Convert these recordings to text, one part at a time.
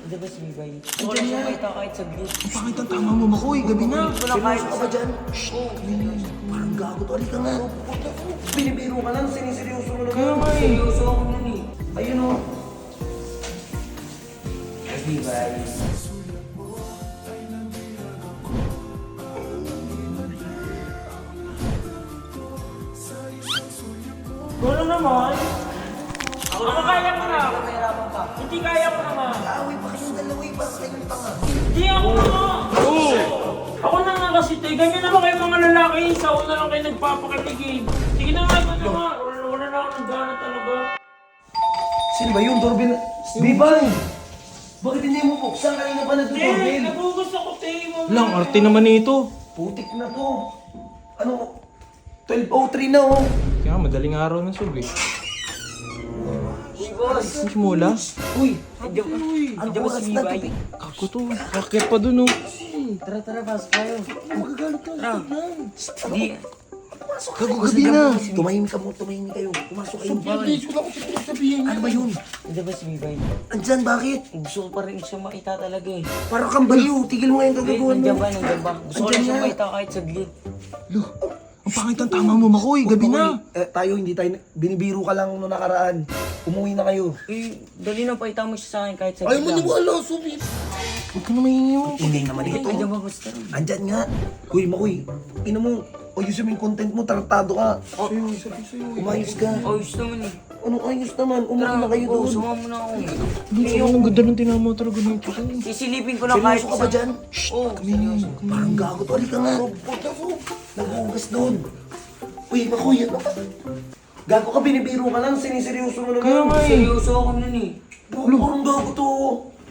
Di ba si Bibay? Hindi ko lang siya makita kahit saglit. Bakit ang tama mo, Makoy? Gabi na. Wala kahit Seryoso ka ba dyan? Parang gago to. Halika nga. Binibiro ka lang. Siniseryoso mo lang. Kaya nga eh. Seryoso ako nun eh. Ayun o. Bibay. Gulo naman. Ako kaya ko na. Mahirapan pa. Hindi kaya ko naman. Away pa kayong dalawa eh. Para kayong tanga. Hindi ako na nga. Ako na nga kasi te. Ganyan naman kayo mga lalaki. Sa una lang kayo nagpapakiligin. Sige na nga, ano nga. Wala na ako ng gana talaga. Sino ba yun? Doorbell? Bibay! Bakit hindi mo buksan? Kanina pa Te, nag-doorbell. nagugusto ko te. Lang, arte naman nito. Putik na to. Ano? 12:03 na oh. Kaya madaling araw ng sub eh. Uy, boss. Mas mula. Uy! Ano ba si Bibay? Ako to. Kakit pa dun oh. Tara, tara, pasok tayo. Magagalit ka. Tara. Hindi. Gabi na. Tumahimik ka mo. Tumahimik kayo. Pumasok kayo. Ano ba yun? Di ba si Bibay? Andyan, bakit? Gusto ko pa rin siya makita talaga eh. Parang kang baliw. Tigil mo nga yung kagagawan mo. Nandiyan ba? Nandiyan ba? Gusto ko lang siya Andyan nga. makita kahit saglit. Lo, ang pangit ang tama mo, Makoy. Gabi na. Tayo, hindi tayo. Binibiro ka lang nung nakaraan. Umuwi na kayo. Eh, dali na pakita mo siya sa akin kahit saglit Ayaw mo lang. niwala, Subi. Huwag ka na mahingiw. Ingay naman dito. Nandiyan ba, boss? Tara. Andyan nga. Uy, Makoy. Ina mo. Ayusin mo yung content mo. Tarantado ka. Umayos ka. Ayos naman eh. Anong ayos naman? Umuwi na kayo doon. Sumama mo na ako. Ang ganda ng tinama talaga ng ito. Sisilipin ko lang kahit Seryoso ka ba dyan? Oo, seryoso. Parang gago to. Halika nga. Naghugas doon. Uy, Makoy. Ano ka? Gago ka, binibiro ka lang. Siniseryoso mo Kaya nga naman. eh. Seryoso ako nun eh. Parang gago to.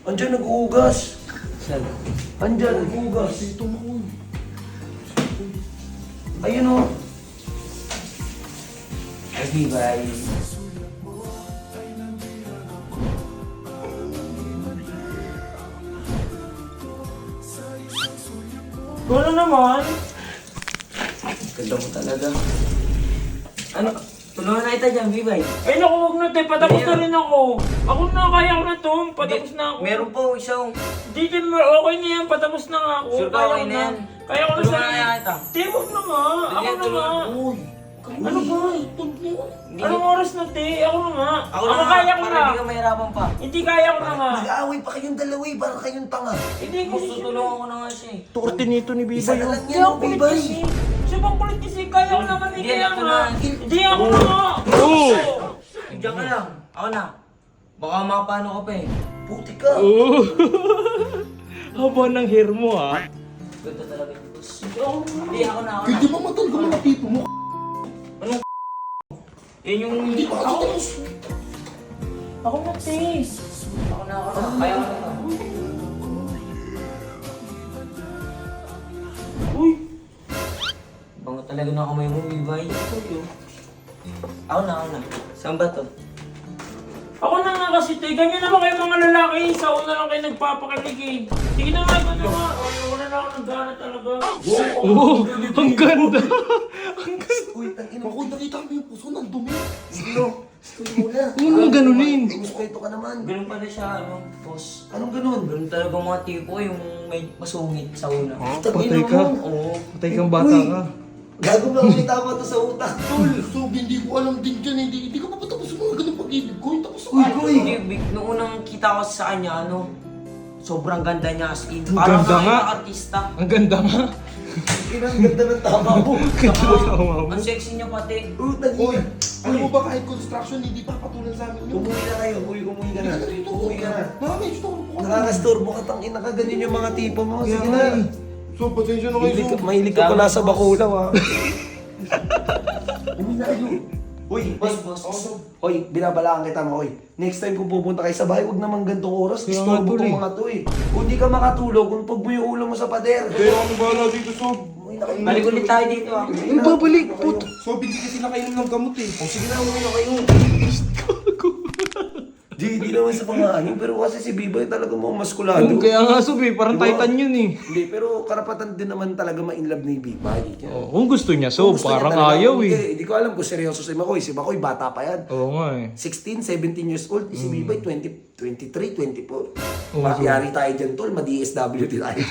Andyan, naghugas. Sal. Andyan, naghugas. Ito, Makoy. Ayun o. Bibay. Gulo naman. Ganda mo talaga. Ano? Tulungan na kita dyan, Bibay. Ay naku, huwag na te. Patapos na rin ako. Ako na, kaya ko na to. Patapos na ako. Meron pa isang. Hindi din, okay na yan. Patapos na nga ako. Sure ka, Kaya okay ko na yan? Kaya ko na Tulungan sa... na kaya kita. Te, huwag na nga. Ako Sige, na nga. tulungan. Ano ba? Hindi. Anong oras na te? Ako na nga. Ako na nga, kaya ko para na. hindi ka mahirapan pa. Hindi kaya ko na nga. Nag-aaway pa kayong dalawa eh. Parang kayong tanga. Hindi ko Gusto tulungan ko na nga siya eh. Torte nito ni Isa Bibay na oh. lang Hindi yan, ako kulit Bibay. kasi. Siya bang kulit kasi? Kaya ko naman eh. Hindi, Kaya ito nga. na. Hindi ako na nga. Oo. Diyan ka lang. Ako na. Baka mapano ka pa eh. Putik ka. Oo. Haba ng hair mo ah. Ganda talaga yung boss. Hindi, ako na. Hindi ba matol ka mga tipo mo? Yan yung... Ako na te. Ako na. Kaya ko na. Uy. Bango talaga na kamay mo, Bibay. Ako na. Saan ba to? Ako na nga kasi te. Ganyan naman kayo mga lalaki. Sa una lang kayo nagpapakiligin. Sige na nga, ano nga. Wala na ako ng gana talaga. Oo. Ang ganda. Uy, tangina. Makoy, nakita mo yung puso ng dumi. Sige no. Uy, muna. Huwag mo ganunin. Respeto ka naman. Ganun pala siya, ano, boss. Anong ganun? Ganun talaga mga tipo, yung may masungit sa una. Patay ka. Oo. Patay kang bata Uy. ka. Gago ba may tama to sa utak? Tol, so hindi ko alam din dyan, hindi ko pa patapos sa mga ganung pag-ibig ko, tapos Uy, Goy. Hindi, nung unang kita ko sa kanya, ano, sobrang ganda niya as in. Ang Parang ganda nga. artista. Ang ganda nga. Ang ganda ng tama mo. Ang sexy niya pati. Tangina. alam mo ba kahit construction, hindi pa patulan sa amin yun. Umuwi na kayo. Umuwi ka na. Umuwi ka na. Nakaka-istorbo ko. Nakakastorbo ka tangina ka. Ganyan yung mga tipo mo. Sige Kaya nga na. eh. So, pasensya na kayo. Mahilig ka pala sa bakulaw ha. Umuwi na kayo. Uy, Boss, boss. Hoy, binabalaan kita mo, hoy. Next time kung pupunta kayo sa bahay, huwag naman gantong oras. Kaya Istorbo nga, tol, tong eh. mga to eh. Kung di ka makatulog, kung pag mo yung ulo mo sa pader. Kaya ako bahala dito, Sob. Umuwi na kayo. Balik ulit tayo dito ah. Ang babalik. Puto. Sob, hindi kasi nakainom ng gamot eh. O sige na, umuwi na kayo. Di naman sa panganin, pero kasi si Bibay talaga mo maskulado. Kaya nga Sob parang Diba? Titan yun eh. Hindi, pero karapatan din naman talaga ma-inlove ni Bibay. Oh, kung gusto niya Sob, Gusto niya parang talaga. ayaw Hindi, eh. hindi ko alam kung seryoso si Makoy. Si Makoy, bata pa yan. Oo nga eh. 16, 17 years old. Si Bibay, 23, 24. Oo, Yari tayo dyan, tol. Ma-DSWD tayo.